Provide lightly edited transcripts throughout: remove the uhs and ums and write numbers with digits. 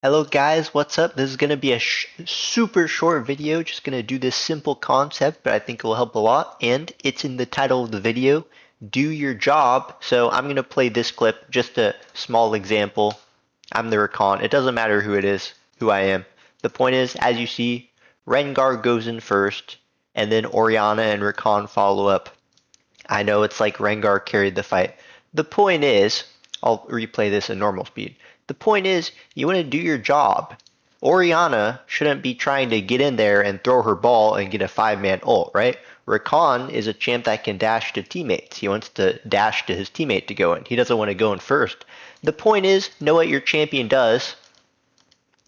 Hello guys, what's up? This is going to be a super short video, just going to do this simple concept, but I think it will help a lot, and it's in the title of the video, do your job. So I'm going to play this clip, just a small example. I'm the Rakan, it doesn't matter who it is, who I am. The point is, as you see, Rengar goes in first, and then Orianna and Rakan follow up. I know it's like Rengar carried the fight. The point is, I'll replay this at normal speed. The point is, you want to do your job. Orianna shouldn't be trying to get in there and throw her ball and get a 5-man ult, right? Rakan is a champ that can dash to teammates. He wants to dash to his teammate to go in. He doesn't want to go in first. The point is, know what your champion does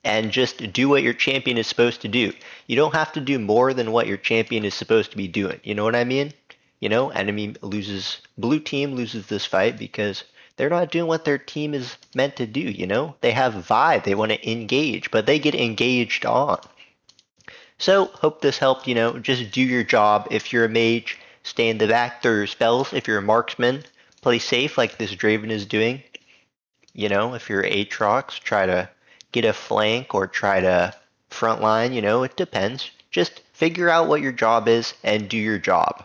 and just do what your champion is supposed to do. You don't have to do more than what your champion is supposed to be doing. You know what I mean? Enemy loses, blue team loses this fight because they're not doing what their team is meant to do. They have vibe, they want to engage, but they get engaged on. So, hope this helped, just do your job. If you're a mage, stay in the back, throw your spells. If you're a marksman, play safe like this Draven is doing. If you're Aatrox, try to get a flank or try to frontline, it depends. Just figure out what your job is and do your job.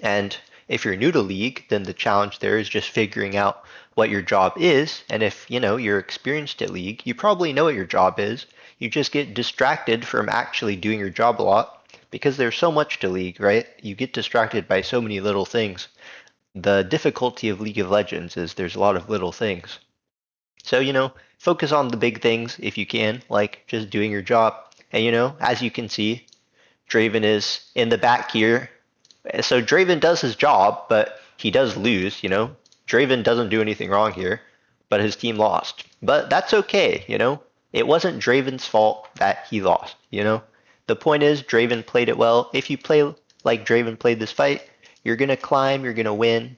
And if you're new to League, then the challenge there is just figuring out what your job is. And if, you're experienced at League, you probably know what your job is. You just get distracted from actually doing your job a lot because there's so much to League, right? You get distracted by so many little things. The difficulty of League of Legends is there's a lot of little things. So, focus on the big things if you can, like just doing your job. And, as you can see, Draven is in the back here. So Draven does his job, but he does lose. Draven doesn't do anything wrong here, but his team lost. But that's okay. It wasn't Draven's fault that he lost. The point is, Draven played it well. If you play like Draven played this fight, you're going to climb, you're going to win.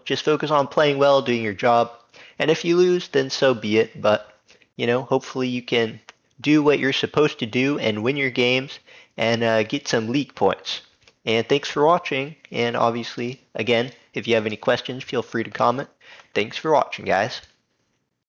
Just focus on playing well, doing your job. And if you lose, then so be it. But, hopefully you can do what you're supposed to do and win your games and get some league points. And thanks for watching. And obviously, again, if you have any questions, feel free to comment. Thanks for watching, guys.